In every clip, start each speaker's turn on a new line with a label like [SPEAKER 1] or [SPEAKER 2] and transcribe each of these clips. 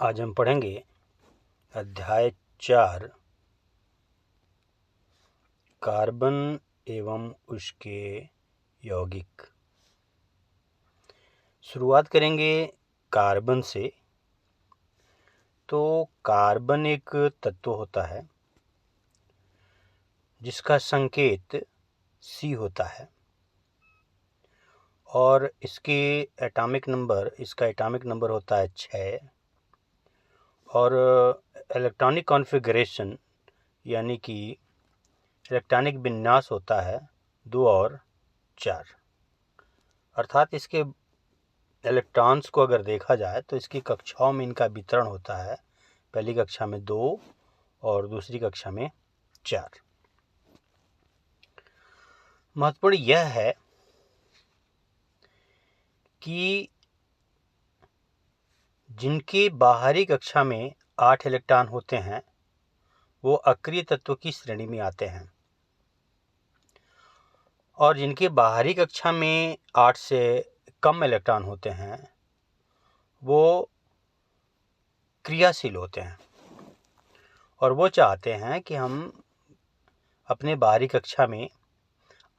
[SPEAKER 1] आज हम पढ़ेंगे अध्याय 4 कार्बन एवं उसके यौगिक। शुरुआत करेंगे कार्बन से। तो कार्बन एक तत्व होता है जिसका संकेत C होता है और इसका एटॉमिक नंबर होता है 6 और इलेक्ट्रॉनिक कॉन्फ़िगरेशन यानी कि इलेक्ट्रॉनिक विन्यास होता है 2 और 4। अर्थात इसके इलेक्ट्रॉन्स को अगर देखा जाए तो इसकी कक्षाओं में इनका वितरण होता है, पहली कक्षा में 2 और दूसरी कक्षा में 4। महत्वपूर्ण यह है कि जिनके बाहरी कक्षा में 8 इलेक्ट्रॉन होते हैं वो अक्रिय तत्व की श्रेणी में आते हैं और जिनके बाहरी कक्षा में 8 से कम इलेक्ट्रॉन होते हैं वो क्रियाशील होते हैं और वो चाहते हैं कि हम अपने बाहरी कक्षा में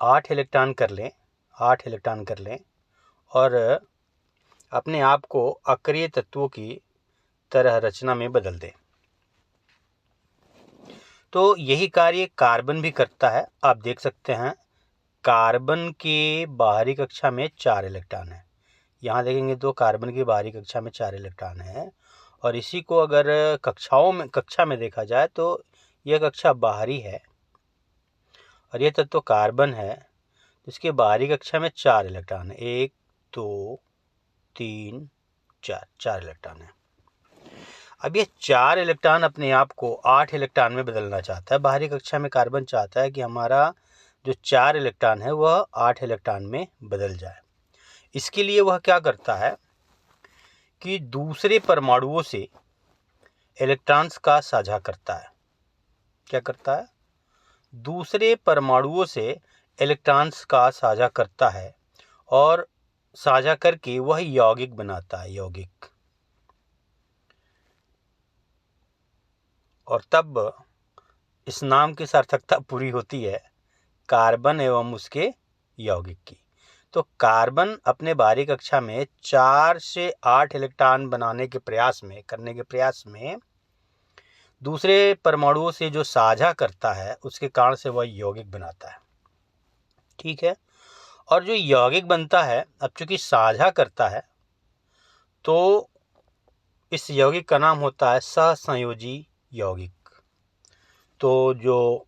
[SPEAKER 1] 8 इलेक्ट्रॉन कर लें और अपने आप को अक्रिय तत्वों की तरह रचना में बदल दें। तो यही कार्य कार्बन भी करता है। आप देख सकते हैं कार्बन के बाहरी कक्षा में 4 इलेक्ट्रॉन है। यहाँ देखेंगे तो कार्बन की बाहरी कक्षा में 4 इलेक्ट्रॉन है और इसी को अगर कक्षा में देखा जाए तो यह कक्षा बाहरी है और यह तत्व कार्बन है। इसके बाहरी कक्षा में 4 इलेक्ट्रॉन है, 1 2 3 4 इलेक्ट्रॉन है। अब ये 4 इलेक्ट्रॉन अपने आप को 8 इलेक्ट्रॉन में बदलना चाहता है। बाहरी कक्षा में कार्बन चाहता है कि हमारा जो 4 इलेक्ट्रॉन है वह 8 इलेक्ट्रॉन में बदल जाए। इसके लिए वह क्या करता है कि दूसरे परमाणुओं से इलेक्ट्रॉन्स का साझा करता है। क्या करता है? दूसरे परमाणुओं से इलेक्ट्रॉन्स का साझा करता है और साझा करके वह यौगिक बनाता है, यौगिक। और तब इस नाम की सार्थकता पूरी होती है कार्बन एवं उसके यौगिक की। तो कार्बन अपने बाहरी कक्षा में 4 से 8 इलेक्ट्रॉन करने के प्रयास में दूसरे परमाणुओं से जो साझा करता है उसके कारण से वह यौगिक बनाता है। ठीक है। और जो यौगिक बनता है, अब चूंकि साझा करता है तो इस यौगिक का नाम होता है सहसंयोजी यौगिक। तो जो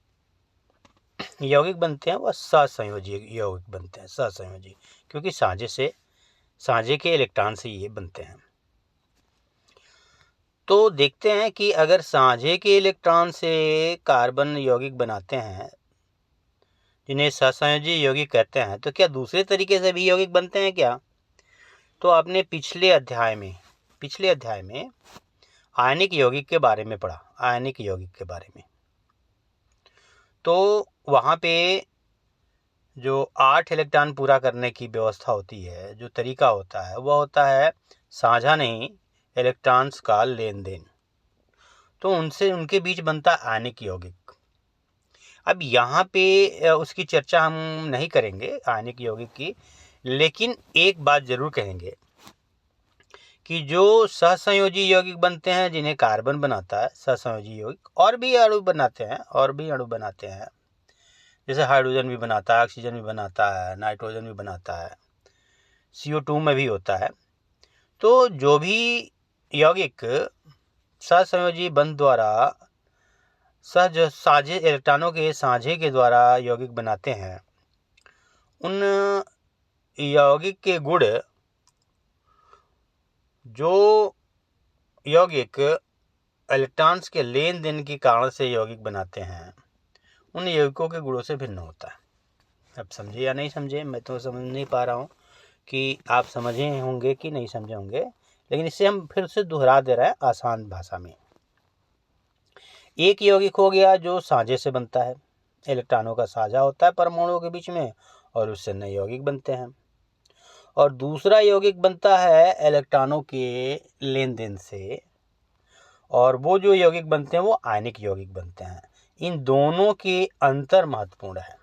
[SPEAKER 1] यौगिक बनते हैं वह सहसंयोजी यौगिक बनते हैं, सहसंयोजी, क्योंकि साझे के इलेक्ट्रॉन से ये बनते हैं। तो देखते हैं कि अगर साझे के इलेक्ट्रॉन से कार्बन यौगिक बनाते हैं जिन्हें सहसंयोजी यौगिक कहते हैं, तो क्या दूसरे तरीके से भी यौगिक बनते हैं क्या? तो आपने पिछले अध्याय में आयनिक यौगिक के बारे में पढ़ा, आयनिक यौगिक के बारे में। तो वहाँ पे जो 8 इलेक्ट्रॉन पूरा करने की व्यवस्था होती है, जो तरीका होता है वह होता है साझा नहीं, इलेक्ट्रॉन्स का लेन देन। तो उनके बीच बनता आयनिक यौगिक। अब यहाँ पे उसकी चर्चा हम नहीं करेंगे आयनिक यौगिक की, लेकिन एक बात जरूर कहेंगे कि जो सहसंयोजी यौगिक बनते हैं जिन्हें कार्बन बनाता है, सहसंयोजी यौगिक, और भी अणु बनाते हैं, जैसे हाइड्रोजन भी बनाता है, ऑक्सीजन भी बनाता है, नाइट्रोजन भी बनाता है, CO2 में भी होता है। तो जो भी यौगिक सहसंयोजी बंध द्वारा साझे इलेक्ट्रॉनों के साझे के द्वारा यौगिक बनाते हैं, उन यौगिक के गुण जो यौगिक इलेक्ट्रॉन्स के लेन देन के कारण से यौगिक बनाते हैं उन यौगिकों के गुणों से भिन्न होता है। अब समझे या नहीं समझे, मैं तो समझ नहीं पा रहा हूँ कि आप समझे होंगे कि नहीं समझे होंगे, लेकिन इसे हम फिर से दोहरा दे रहे हैं आसान भाषा में। एक यौगिक हो गया जो साझे से बनता है, इलेक्ट्रॉनों का साझा होता है परमाणुओं के बीच में और उससे नए यौगिक बनते हैं। और दूसरा यौगिक बनता है इलेक्ट्रॉनों के लेन देन से, और वो जो यौगिक बनते हैं वो आयनिक यौगिक बनते हैं। इन दोनों के अंतर महत्वपूर्ण है।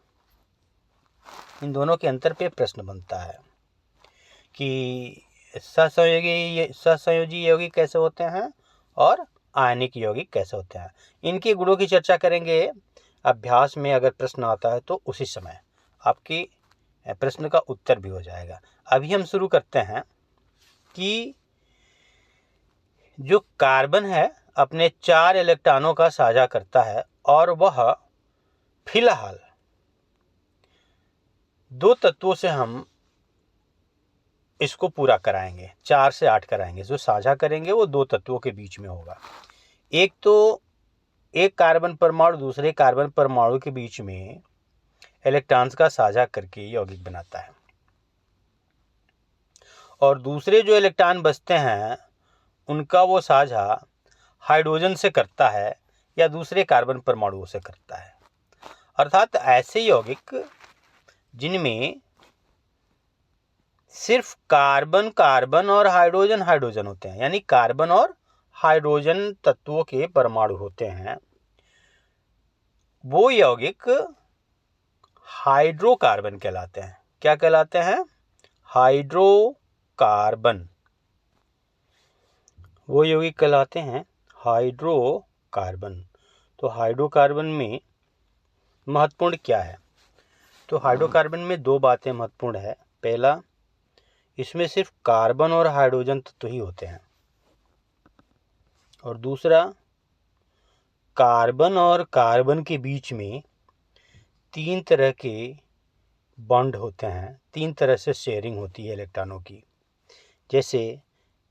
[SPEAKER 1] इन दोनों के अंतर पे प्रश्न बनता है कि सहसंयोजी यौगिक कैसे होते हैं और आयनिक यौगिक कैसे होते हैं। इनके गुणों की चर्चा करेंगे अभ्यास में। अगर प्रश्न आता है तो उसी समय आपकी प्रश्न का उत्तर भी हो जाएगा। अभी हम शुरू करते हैं कि जो कार्बन है अपने 4 इलेक्ट्रॉनों का साझा करता है और वह फिलहाल 2 तत्वों से हम इसको पूरा कराएंगे, 4 से 8 कराएंगे। जो साझा करेंगे वो 2 तत्वों के बीच में होगा। एक तो एक कार्बन परमाणु दूसरे कार्बन परमाणु के बीच में इलेक्ट्रॉन्स का साझा करके यौगिक बनाता है, और दूसरे जो इलेक्ट्रॉन बचते हैं उनका वो साझा हाइड्रोजन से करता है या दूसरे कार्बन परमाणुओं से करता है। अर्थात ऐसे यौगिक जिनमें सिर्फ कार्बन कार्बन और हाइड्रोजन हाइड्रोजन होते हैं, यानी कार्बन और हाइड्रोजन तत्वों के परमाणु होते हैं, वो यौगिक हाइड्रोकार्बन कहलाते हैं। क्या कहलाते हैं? हाइड्रोकार्बन। वो यौगिक कहलाते हैं हाइड्रोकार्बन। तो हाइड्रोकार्बन में महत्वपूर्ण क्या है? तो हाइड्रोकार्बन में 2 बातें महत्वपूर्ण है। पहला, इसमें सिर्फ कार्बन और हाइड्रोजन तत्व ही होते हैं, और दूसरा, कार्बन और कार्बन के बीच में 3 तरह के बॉन्ड होते हैं, 3 तरह से शेयरिंग होती है इलेक्ट्रॉनों की। जैसे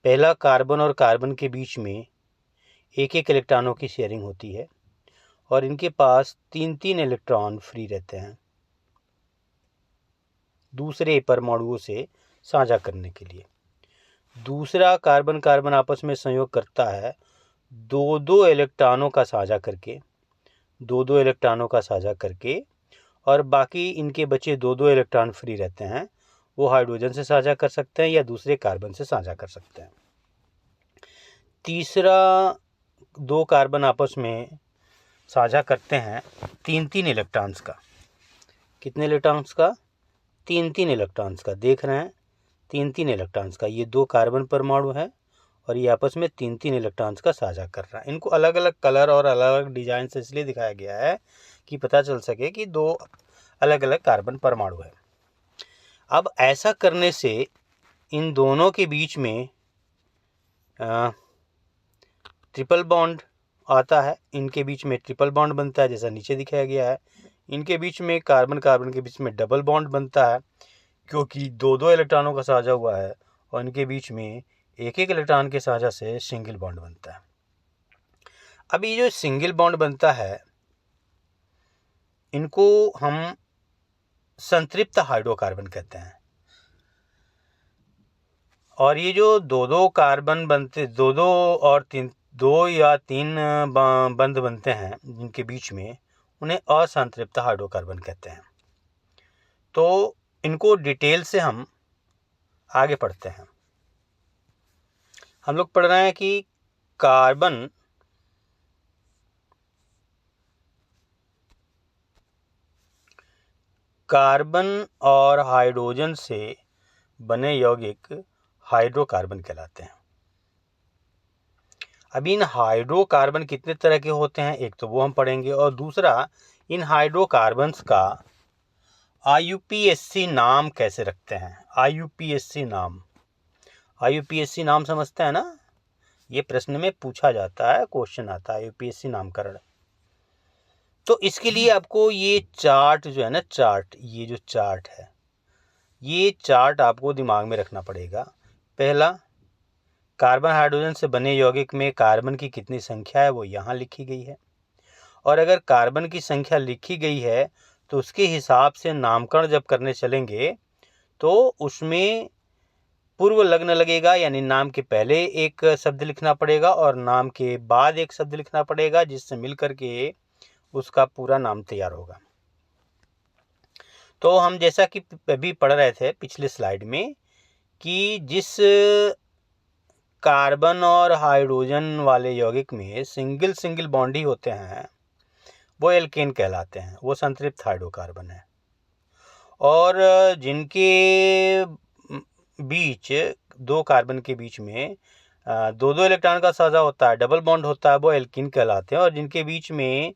[SPEAKER 1] पहला, कार्बन और कार्बन के बीच में एक इलेक्ट्रॉनों की शेयरिंग होती है और इनके पास 3 इलेक्ट्रॉन फ्री रहते हैं दूसरे परमाणुओं से साझा करने के लिए। दूसरा, कार्बन कार्बन आपस में संयोग करता है 2 इलेक्ट्रॉनों का साझा करके, 2 इलेक्ट्रॉनों का साझा करके, और बाकी इनके बचे 2 इलेक्ट्रॉन फ्री रहते हैं। वो हाइड्रोजन से साझा कर सकते हैं या दूसरे कार्बन से साझा कर सकते हैं। तीसरा, 2 कार्बन आपस में साझा करते हैं 3 इलेक्ट्रॉन्स का। कितने इलेक्ट्रॉन्स का? 3 इलेक्ट्रॉन्स का। देख रहे हैं, 3 इलेक्ट्रॉन्स का। ये 2 कार्बन परमाणु है और ये आपस में 3 इलेक्ट्रॉन्स का साझा कर रहा है। इनको अलग अलग कलर और अलग अलग डिजाइन से इसलिए दिखाया गया है कि पता चल सके कि 2 अलग अलग कार्बन परमाणु है। अब ऐसा करने से इन दोनों के बीच में ट्रिपल बॉन्ड आता है। इनके बीच में ट्रिपल बॉन्ड बनता है, जैसा नीचे दिखाया गया है। इनके बीच में कार्बन कार्बन के बीच में डबल बॉन्ड बनता है, क्योंकि 2 इलेक्ट्रॉनों का साझा हुआ है, और इनके बीच में एक इलेक्ट्रॉन के साझा से सिंगल बॉन्ड बनता है। अब ये जो सिंगल बॉन्ड बनता है, इनको हम संतृप्त हाइड्रोकार्बन कहते हैं। और ये जो 2 कार्बन बनते, 2 और 2 या 3 बंध बनते हैं जिनके बीच में, उन्हें असंतृप्त हाइड्रोकार्बन कहते हैं। तो इनको डिटेल से हम आगे पढ़ते हैं। हम लोग पढ़ रहे हैं कि कार्बन और हाइड्रोजन से बने यौगिक हाइड्रोकार्बन कहलाते हैं। अब इन हाइड्रोकार्बन कितने तरह के होते हैं, एक तो वो हम पढ़ेंगे, और दूसरा, इन हाइड्रोकार्बन्स का IUPAC नाम कैसे रखते हैं। IUPAC नाम समझते हैं ना? ये प्रश्न में पूछा जाता है, क्वेश्चन आता है IUPAC नामकरण। तो इसके लिए आपको ये चार्ट जो है ना, ये जो चार्ट है, ये चार्ट आपको दिमाग में रखना पड़ेगा। पहला, कार्बन हाइड्रोजन से बने यौगिक में कार्बन की कितनी संख्या है वो यहाँ लिखी गई है, और अगर कार्बन की संख्या लिखी गई है तो उसके हिसाब से नामकरण जब करने चलेंगे तो उसमें पूर्व लग्न लगेगा, यानी नाम के पहले एक शब्द लिखना पड़ेगा और नाम के बाद एक शब्द लिखना पड़ेगा, जिससे मिलकर के उसका पूरा नाम तैयार होगा। तो हम जैसा कि अभी पढ़ रहे थे पिछले स्लाइड में कि जिस कार्बन और हाइड्रोजन वाले यौगिक में सिंगल सिंगल बॉन्ड ही होते हैं वो एल्केन कहलाते हैं, वो संतृप्त हाइड्रोकार्बन है। और जिनके बीच दो कार्बन के बीच में दो दो इलेक्ट्रॉन का साझा होता है, डबल बॉन्ड होता है, वो एल्कीन कहलाते हैं। और जिनके बीच में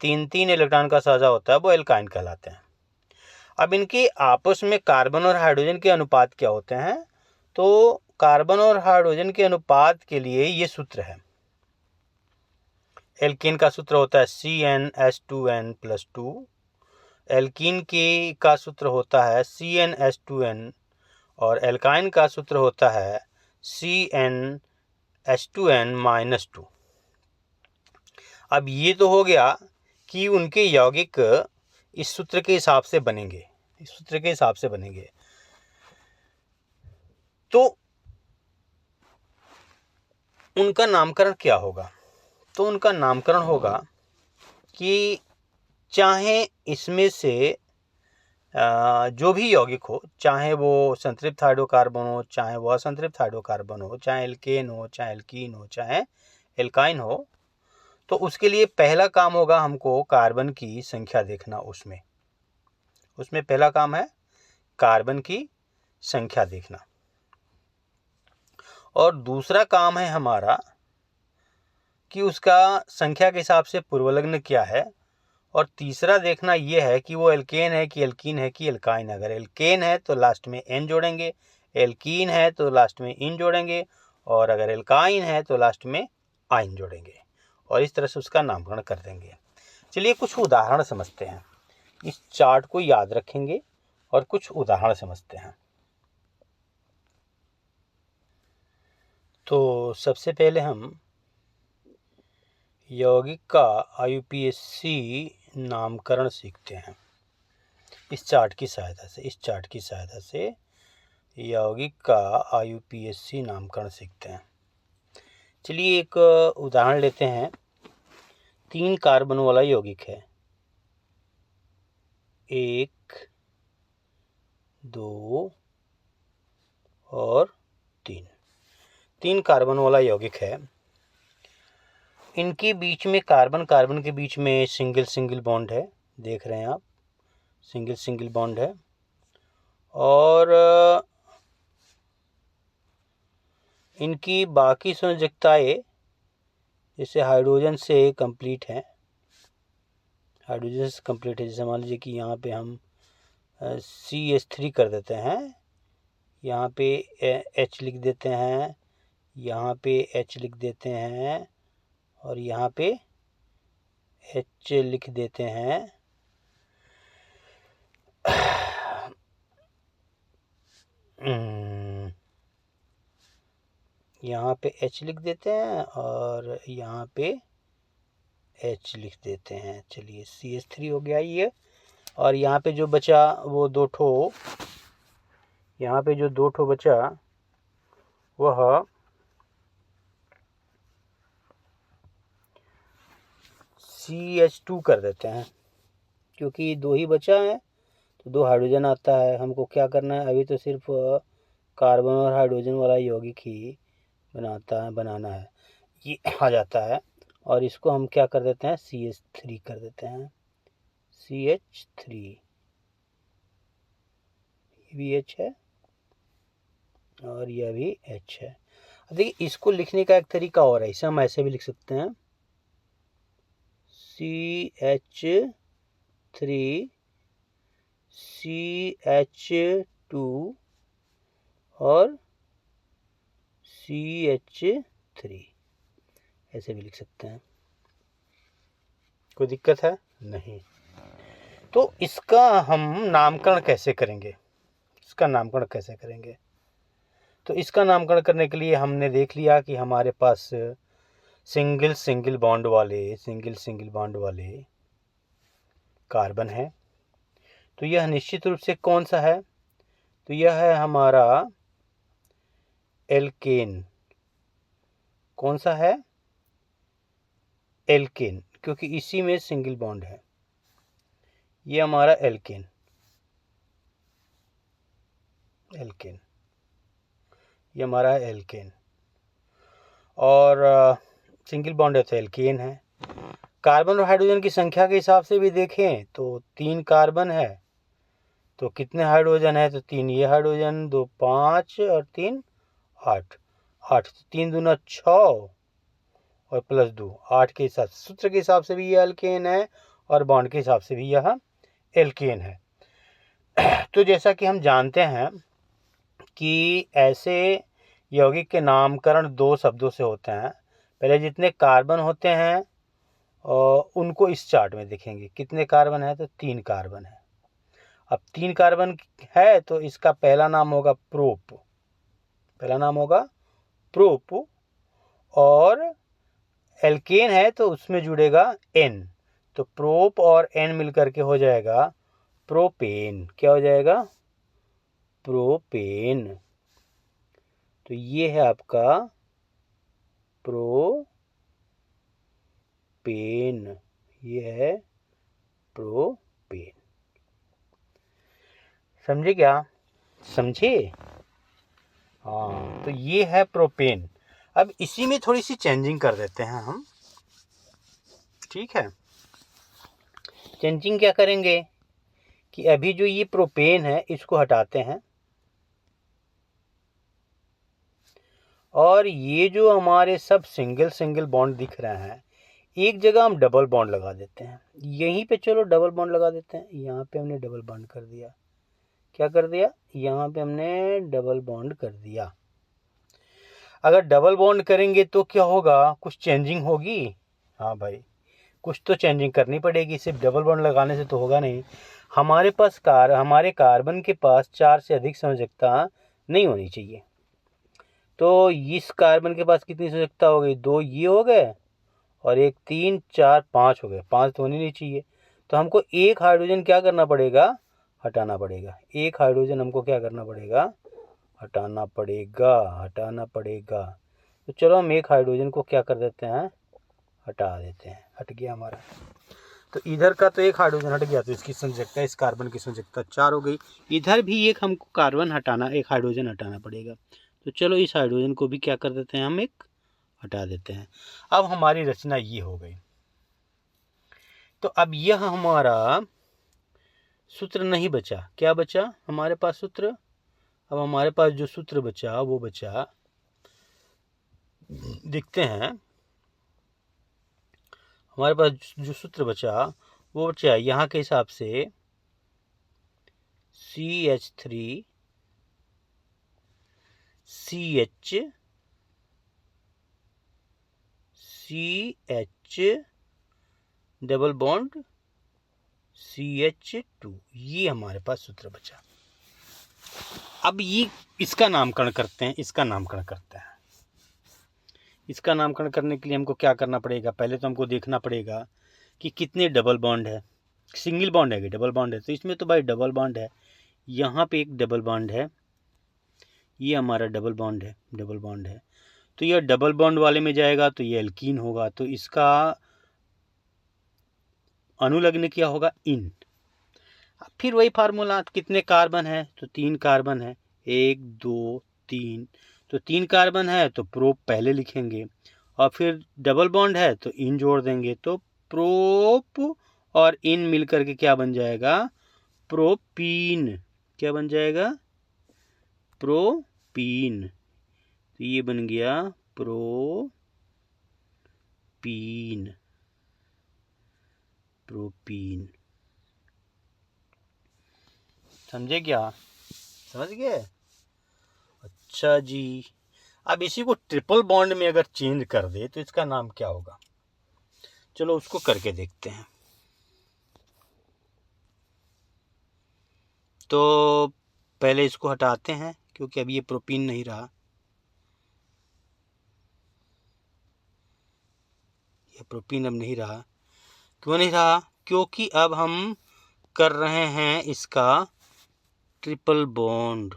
[SPEAKER 1] तीन तीन इलेक्ट्रॉन का साझा होता है वो एल्काइन कहलाते हैं। अब इनके आपस में कार्बन और हाइड्रोजन के अनुपात क्या होते हैं? तो कार्बन और हाइड्रोजन के अनुपात के लिए ये सूत्र है। एल्कीन का सूत्र होता है CnH2n+2। एल्कीन का सूत्र होता है CnH2n। और एल्काइन का सूत्र होता है CnH2n-2। अब ये तो हो गया कि उनके यौगिक इस सूत्र के हिसाब से बनेंगे, इस सूत्र के हिसाब से बनेंगे। तो उनका नामकरण क्या होगा? तो उनका नामकरण होगा कि चाहे इसमें से जो भी यौगिक हो, चाहे वो संतृप्त हाइड्रोकार्बन हो, चाहे वो असंतृप्त हाइड्रोकार्बन हो, चाहे एल्केन हो, चाहे एल्कीन हो, चाहे एल्काइन हो, तो उसके लिए पहला काम होगा हमको कार्बन की संख्या देखना। उसमें पहला काम है कार्बन की संख्या देखना। और दूसरा काम है हमारा कि उसका संख्या के हिसाब से पूर्वलग्न क्या है। और तीसरा देखना यह है कि वो एल्केन है कि एल्कीन है कि एल्काइन। अगर एल्केन है तो लास्ट में एन जोड़ेंगे, एल्कीन है तो लास्ट में इन जोड़ेंगे, और अगर एल्काइन है तो लास्ट में आइन जोड़ेंगे। और इस तरह से उसका नामकरण कर देंगे। चलिए कुछ उदाहरण समझते हैं। इस चार्ट को याद रखेंगे और कुछ उदाहरण समझते हैं। तो सबसे पहले हम यौगिक का IUPAC नामकरण सीखते हैं। इस चार्ट की सहायता से यौगिक का IUPAC नामकरण सीखते हैं। चलिए एक उदाहरण लेते हैं। 3 कार्बन वाला यौगिक है, 1, 2 और 3। 3 कार्बन वाला यौगिक है। इनके बीच में कार्बन कार्बन के बीच में सिंगल सिंगल बॉन्ड है, देख रहे हैं आप, सिंगल सिंगल बॉन्ड है। और इनकी बाकी संयोजकताएं जैसे हाइड्रोजन से कंप्लीट है, जैसे मान लीजिए कि यहाँ पे हम CH3 कर देते हैं, यहाँ पे H लिख देते हैं, यहाँ पे H लिख देते हैं, और यहाँ पे H लिख देते हैं। यहाँ पे H लिख देते हैं और यहाँ पे H लिख देते हैं। चलिए CH3 हो गया ये। और यहाँ पे जो बचा वो दो ठो, यहाँ पे जो दो ठो बचा वह CH2 कर देते हैं, क्योंकि दो ही बचा है तो 2 हाइड्रोजन आता है। हमको क्या करना है, अभी तो सिर्फ कार्बन और हाइड्रोजन वाला यौगिक ही बनाना है, ये आ जाता है। और इसको हम क्या कर देते हैं, CH3 कर देते हैं, CH3। ये भी H है और यह भी H है। देखिए इसको लिखने का एक तरीका और है, इसे हम ऐसे भी लिख सकते हैं, CH3 CH2 और CH3, ऐसे भी लिख सकते हैं। कोई दिक्कत है? नहीं। तो इसका हम नामकरण कैसे करेंगे? तो इसका नामकरण करने के लिए हमने देख लिया कि हमारे पास सिंगल सिंगल बॉन्ड वाले कार्बन है। तो यह निश्चित रूप से कौन सा है? तो यह है हमारा एल्केन। कौन सा है? एल्केन, क्योंकि इसी में सिंगल बॉन्ड है। ये हमारा एल्केन, ये हमारा एल्केन। और सिंगल बॉन्ड है तो एल्केन है। कार्बन और हाइड्रोजन की संख्या के हिसाब से भी देखें तो 3 कार्बन है तो कितने हाइड्रोजन है, तो 3 ये हाइड्रोजन, 2 5 और 3 8, 8 तो 3 दूना 6 और प्लस 2 8 के हिसाब से, सूत्र के हिसाब से भी यह एल्केन है और बॉन्ड के हिसाब से भी यह एल्केन है। तो जैसा कि हम जानते हैं कि ऐसे यौगिक के नामकरण 2 शब्दों से होते हैं। पहले जितने कार्बन होते हैं और उनको इस चार्ट में देखेंगे, कितने कार्बन है, तो 3 कार्बन है। अब 3 कार्बन है तो इसका पहला नाम होगा प्रोप, पहला नाम होगा प्रोप, और एल्केन है तो उसमें जुड़ेगा एन, तो प्रोप और एन मिलकर के हो जाएगा प्रोपेन। क्या हो जाएगा, प्रोपेन। तो ये है आपका प्रोपेन, ये है प्रोपेन। समझे क्या, समझे? हाँ, तो ये है प्रोपेन। अब इसी में थोड़ी सी चेंजिंग कर देते हैं हम, ठीक है। चेंजिंग क्या करेंगे कि अभी जो ये प्रोपेन है इसको हटाते हैं, और ये जो हमारे सब सिंगल सिंगल बॉन्ड दिख रहे हैं, एक जगह हम डबल बॉन्ड लगा देते हैं। यहीं पे चलो डबल बॉन्ड लगा देते हैं। यहाँ पे हमने डबल बॉन्ड कर दिया। क्या कर दिया, यहाँ पे हमने डबल बॉन्ड कर दिया। अगर डबल बॉन्ड करेंगे तो क्या होगा, कुछ चेंजिंग होगी। हाँ भाई, कुछ तो चेंजिंग करनी पड़ेगी, सिर्फ डबल बॉन्ड लगाने से तो होगा नहीं। हमारे पास हमारे कार्बन के पास 4 से अधिक संयोजकता नहीं होनी चाहिए। तो इस कार्बन के पास कितनी संयोजकता हो गई, 2 ये हो गए और एक 3 4 5 हो गए, 5 तो होनी नहीं चाहिए। तो हमको एक हाइड्रोजन क्या करना पड़ेगा, हटाना पड़ेगा। एक हाइड्रोजन हमको क्या करना पड़ेगा, हटाना पड़ेगा, हटाना पड़ेगा। तो चलो हम एक हाइड्रोजन को क्या कर देते हैं, हटा देते हैं। हट गया हमारा, तो इधर का तो एक हाइड्रोजन हट गया, तो इसकी संयोजकता, इस कार्बन की संयोजकता 4 हो गई। इधर भी एक हमको कार्बन हटाना, एक हाइड्रोजन हटाना पड़ेगा। तो चलो इस हाइड्रोजन को भी क्या कर देते हैं, हम एक हटा देते हैं। अब हमारी रचना ये हो गई। तो अब यह हमारा सूत्र नहीं बचा। क्या बचा हमारे पास सूत्र, अब हमारे पास जो सूत्र बचा वो बचा, देखते हैं हमारे पास जो सूत्र बचा वो बचा यहाँ के हिसाब से CH3 CH double bond CH2, ये हमारे पास सूत्र बचा। अब ये इसका नामकरण करते हैं, इसका नामकरण करते हैं। इसका नामकरण करने के लिए हमको क्या करना पड़ेगा, पहले तो हमको देखना पड़ेगा कि कितने डबल बॉन्ड है। सिंगल बॉन्ड है कि डबल बॉन्ड है, तो इसमें तो भाई डबल बॉन्ड है। यहाँ पे एक डबल बॉन्ड है, ये हमारा डबल बॉन्ड है, डबल बॉन्ड है। तो यह डबल बॉन्ड वाले में जाएगा तो ये एल्कीन होगा, तो इसका अनुलग्न क्या होगा, इन। फिर वही फार्मूला, कितने कार्बन है, तो 3 कार्बन है, 1 2 3। तो 3 कार्बन है तो प्रोप पहले लिखेंगे, और फिर डबल बॉन्ड है तो इन जोड़ देंगे। तो प्रोप और इन मिलकर के क्या बन जाएगा, प्रोपीन। क्या बन जाएगा, प्रोपीन। तो ये बन गया प्रोपीन, प्रोपीन। समझे क्या, समझ गए? अच्छा जी। अब इसी को ट्रिपल बॉन्ड में अगर चेंज कर दे तो इसका नाम क्या होगा, चलो उसको करके देखते हैं। तो पहले इसको हटाते हैं क्योंकि अब ये प्रोपीन नहीं रहा, ये प्रोपीन अब नहीं रहा। क्यों नहीं रहा, क्योंकि अब हम कर रहे हैं इसका ट्रिपल बॉन्ड।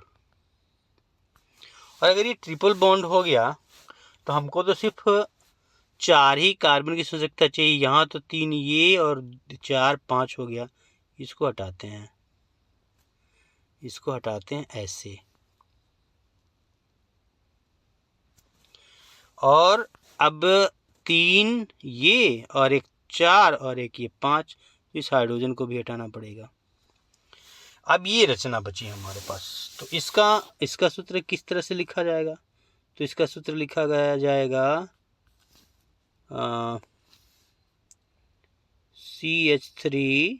[SPEAKER 1] और अगर ये ट्रिपल बॉन्ड हो गया तो हमको तो सिर्फ 4 ही कार्बन की संयोजकता चाहिए। यहाँ तो 3 ये और 4 5 हो गया। इसको हटाते हैं, इसको हटाते हैं ऐसे। और अब 3 ये और एक 4 और एक ये 5, इस हाइड्रोजन को भी हटाना पड़ेगा। अब ये रचना बची हमारे पास, तो इसका सूत्र किस तरह से लिखा जाएगा? तो इसका सूत्र लिखा गया जाएगा CH3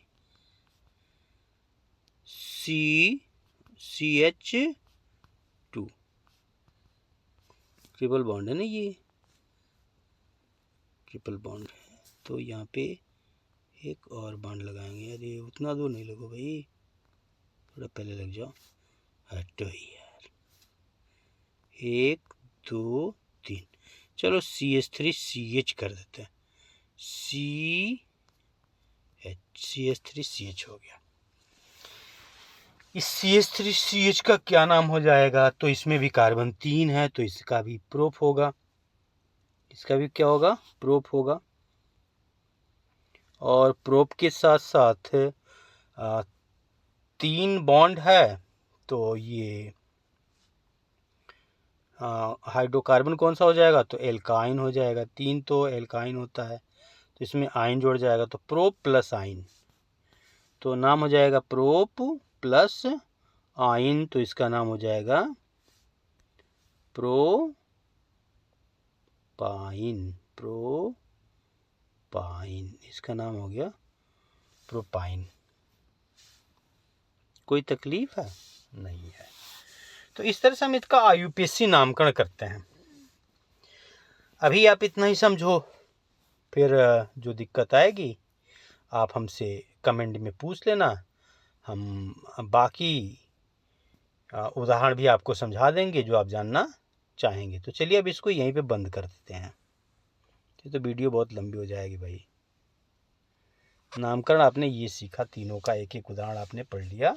[SPEAKER 1] CH2, ट्रिपल बॉन्ड है ना, ये ट्रिपल बॉन्ड है। तो यहाँ पे एक और बॉन्ड लगाएंगे। अरे उतना दूर नहीं लगो भाई, थोड़ा पहले लग जाओ। हटो यार, 1 2 3, चलो CH3CH कर देते हैं। CH3CH हो गया। इस CH3CH का क्या नाम हो जाएगा? तो इसमें भी कार्बन 3 है, तो इसका भी प्रोप होगा। इसका भी क्या होगा? प्रोप होगा। और प्रोप के साथ साथ 3 बॉन्ड है, तो ये हाइड्रोकार्बन कौन सा हो जाएगा? तो एल्काइन हो जाएगा। 3 तो एल्काइन होता है, तो इसमें आइन जोड़ जाएगा, तो प्रोप प्लस आइन, तो नाम हो जाएगा प्रोप प्लस आइन। तो इसका नाम हो जाएगा प्रोपाइन। प्रोपाइन, इसका नाम हो गया प्रोपाइन। कोई तकलीफ है? नहीं है। तो इस तरह से हम इसका IUPAC नामकरण करते हैं। अभी आप इतना ही समझो, फिर जो दिक्कत आएगी आप हमसे कमेंट में पूछ लेना, हम बाकी उदाहरण भी आपको समझा देंगे जो आप जानना चाहेंगे। तो चलिए अब इसको यहीं पे बंद कर देते हैं, तो वीडियो बहुत लंबी हो जाएगी भाई। नामकरण आपने ये सीखा, तीनों का एक एक उदाहरण आपने पढ़ लिया,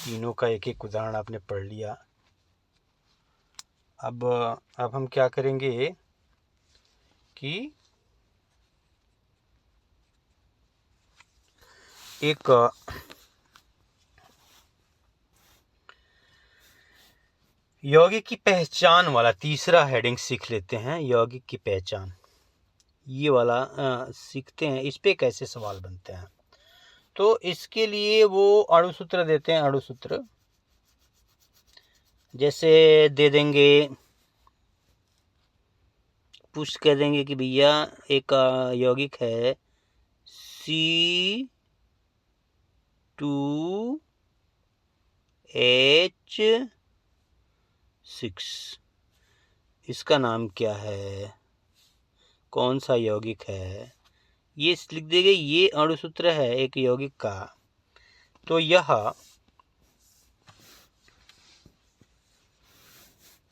[SPEAKER 1] तीनों का एक एक उदाहरण आपने पढ़ लिया। अब हम क्या करेंगे कि एक यौगिक की पहचान वाला तीसरा हेडिंग सीख लेते हैं। यौगिक की पहचान, ये वाला सीखते हैं। इस पे कैसे सवाल बनते हैं, तो इसके लिए वो अणुसूत्र देते हैं। अणुसूत्र जैसे दे देंगे, पुश कर देंगे कि भैया एक यौगिक है C2H6, इसका नाम क्या है, कौन सा यौगिक है, ये लिख देंगे। ये अणुसूत्र है एक यौगिक का। तो यह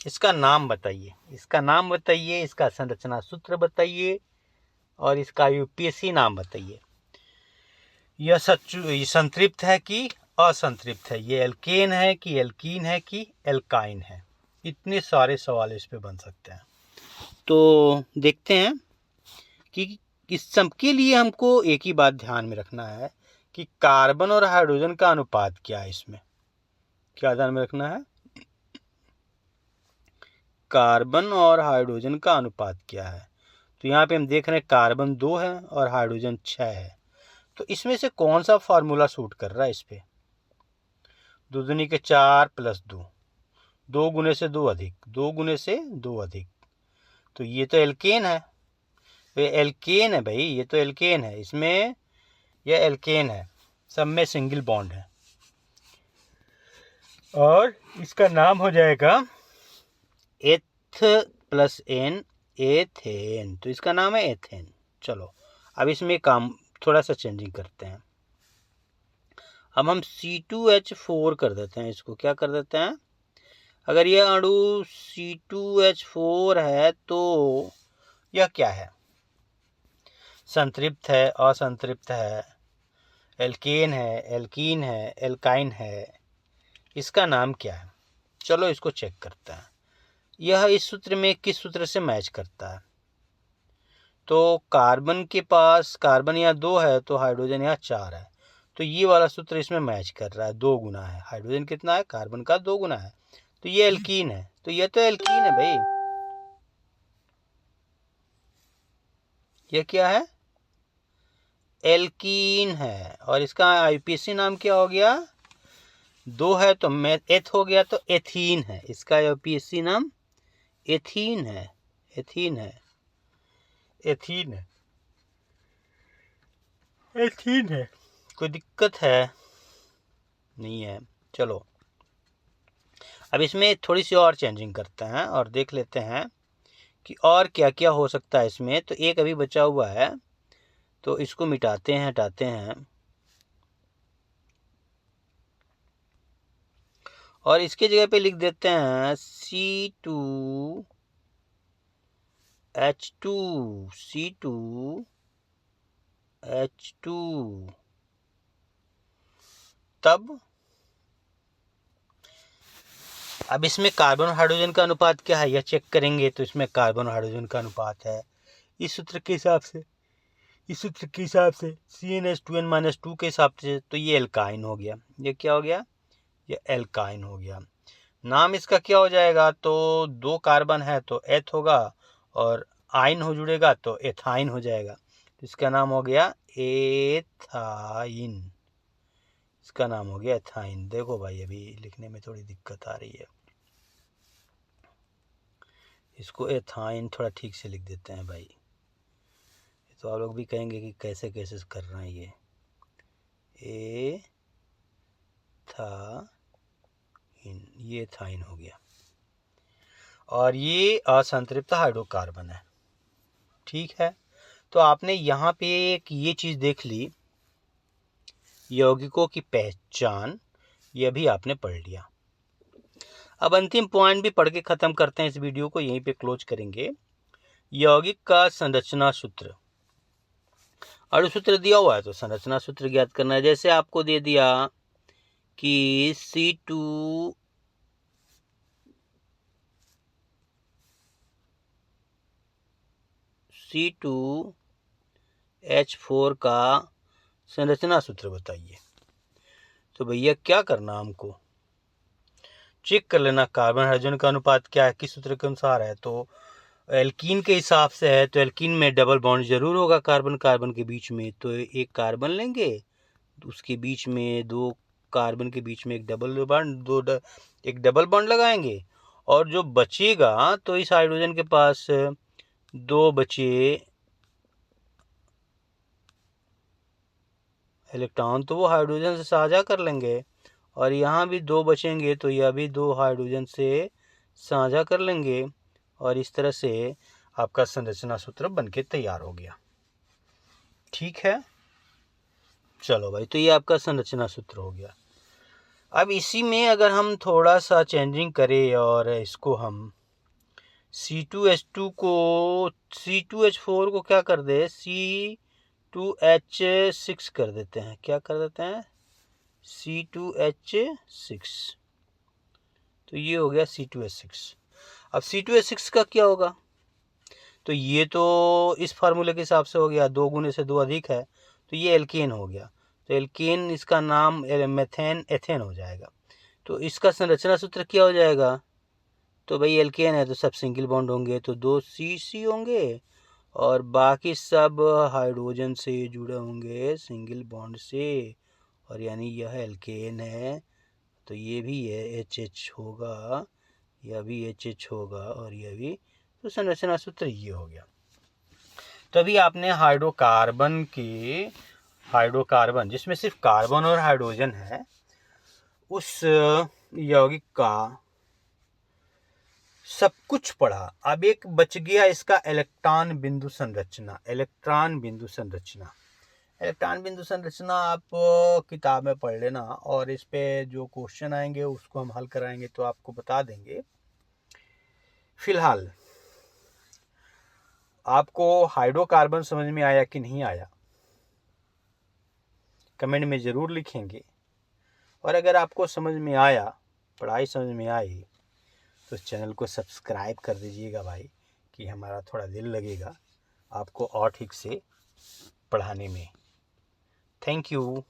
[SPEAKER 1] इसका नाम बताइए, इसका नाम बताइए, इसका संरचना सूत्र बताइए और इसका IUPAC नाम बताइए। यह संतृप्त है कि असंतृप्त है, ये एल्केन है कि एल्कीन है कि एल्काइन है। इतने सारे सवाल इस पे बन सकते हैं। तो देखते हैं कि इस सब के लिए हमको एक ही बात ध्यान में रखना है कि कार्बन और हाइड्रोजन का अनुपात क्या है। इसमें क्या ध्यान में रखना है? कार्बन और हाइड्रोजन का अनुपात क्या है। तो यहाँ पे हम देख रहे हैं कार्बन 2 है और हाइड्रोजन 6 है। तो इसमें से कौन सा फार्मूला सूट कर रहा है इस पे? 2 दूनी के 4 प्लस 2, 2 गुने से 2 अधिक, 2 गुने से 2 अधिक। तो ये तो एल्केन है, ये एल्केन है भाई, ये तो एल्केन है। इसमें यह एल्केन है, सब में सिंगल बॉन्ड है और इसका नाम हो जाएगा एथ प्लस एन, एथेन। तो इसका नाम है एथेन। चलो अब इसमें काम थोड़ा सा चेंजिंग करते हैं। अब हम C2H4 कर देते हैं। इसको क्या कर देते हैं? अगर यह अणु C2H4 है तो यह क्या है? संतृप्त है, असंतृप्त है, एल्केन है, एल्कीन है, एल्काइन है, इसका नाम क्या है? चलो इसको चेक करते हैं। यह इस सूत्र में किस सूत्र से मैच करता है? तो कार्बन के पास, कार्बन यहाँ 2 है तो हाइड्रोजन यहाँ 4 है, तो ये वाला सूत्र इसमें मैच कर रहा है। 2 गुना है, हाइड्रोजन कितना है? कार्बन का 2 गुना है, तो ये एल्कीन है। तो ये तो एल्कीन है भाई, ये क्या है? एल्कीन है। और इसका आईपीएसी नाम क्या हो गया? 2 है तो एथ हो गया, तो एथीन है। इसका आईपीएसी नाम एथीन है। एथीन है। एथीन है। एथीन है। कोई दिक्कत है? नहीं है। चलो, अब इसमें थोड़ी सी और चेंजिंग करते हैं और देख लेते हैं कि और क्या क्या हो सकता है इसमें। तो एक अभी बचा हुआ है, तो इसको मिटाते हैं, हटाते हैं, और इसके जगह पे लिख देते हैं C2H2 C2H2। तब अब इसमें कार्बन और हाइड्रोजन का अनुपात क्या है, यह चेक करेंगे। तो इसमें कार्बन और हाइड्रोजन का अनुपात है इस सूत्र के हिसाब से, CnH2n-2 के हिसाब से। तो ये एल्काइन हो गया। ये क्या हो गया? ये एल्काइन हो गया। नाम इसका क्या हो जाएगा? तो 2 कार्बन है तो एथ होगा, और आइन हो जुड़ेगा तो एथाइन हो जाएगा। तो इसका नाम हो गया एथाइन। इसका नाम हो गया एथाइन। देखो भाई, अभी लिखने में थोड़ी दिक्कत आ रही है। इसको एथाइन थोड़ा ठीक से लिख देते हैं भाई। तो आप लोग भी कहेंगे कि कैसे कैसे कर रहे हैं ये। ये एथाइन हो गया। और ये असंतृप्त हाइड्रोकार्बन है। ठीक है, तो आपने यहाँ पे एक ये चीज़ देख ली, यौगिकों की पहचान, यह भी आपने पढ़ लिया। अब अंतिम पॉइंट भी पढ़ के ख़त्म करते हैं इस वीडियो को, यहीं पे क्लोज करेंगे। यौगिक का संरचना सूत्र। अणु सूत्र दिया हुआ है तो संरचना सूत्र ज्ञात करना है। जैसे आपको दे दिया कि C2H4 का संरचना सूत्र बताइए। तो भैया क्या करना, हमको चेक कर लेना कार्बन हाइड्रोजन का अनुपात क्या है, किस सूत्र के अनुसार है। तो एल्कीन के हिसाब से है, तो एल्कीन में डबल बॉन्ड जरूर होगा कार्बन कार्बन के बीच में। तो एक कार्बन लेंगे, उसके बीच में 2 कार्बन के बीच में एक डबल बॉन्ड लगाएंगे, और जो बचेगा तो इस हाइड्रोजन के पास 2 बचे इलेक्ट्रॉन, तो वो हाइड्रोजन से साझा कर लेंगे, और यहाँ भी 2 बचेंगे तो यह भी 2 हाइड्रोजन से साझा कर लेंगे, और इस तरह से आपका संरचना सूत्र बनके तैयार हो गया। ठीक है, चलो भाई, तो ये आपका संरचना सूत्र हो गया। अब इसी में अगर हम थोड़ा सा चेंजिंग करें और इसको हम C2H2 को C2H4 को क्या कर दे, C2H6 कर देते हैं। क्या कर देते हैं? C2H6। तो ये हो गया C2H6। अब C2H6 का क्या होगा? तो ये तो इस फार्मूले के हिसाब से हो गया, 2 गुने से 2 अधिक है, तो ये एल्केन हो गया। तो एल्केन, इसका नाम मेथेन एथेन हो जाएगा। तो इसका संरचना सूत्र क्या हो जाएगा? तो भाई एल्केन है तो सब सिंगल बॉन्ड होंगे, तो 2 CC होंगे, और बाकी सब हाइड्रोजन से जुड़े होंगे सिंगल बॉन्ड से, और यानी यह एल्केन है। तो ये भी है HH होगा, यह भी HH होगा, और यह भी। तो संरचना सूत्र ये हो गया। तभी आपने हाइड्रोकार्बन जिसमें सिर्फ कार्बन और हाइड्रोजन है, उस यौगिक का सब कुछ पढ़ा। अब एक बच गया इसका इलेक्ट्रॉन बिंदु संरचना। इलेक्ट्रॉन बिंदु संरचना आप किताब में पढ़ लेना, और इस पे जो क्वेश्चन आएंगे उसको हम हल कराएंगे तो आपको बता देंगे। फिलहाल आपको हाइड्रोकार्बन समझ में आया कि नहीं आया, कमेंट में ज़रूर लिखेंगे। और अगर आपको समझ में आया, पढ़ाई समझ में आई, तो चैनल को सब्सक्राइब कर दीजिएगा भाई, कि हमारा थोड़ा दिल लगेगा आपको और ठीक से पढ़ाने में। Thank you.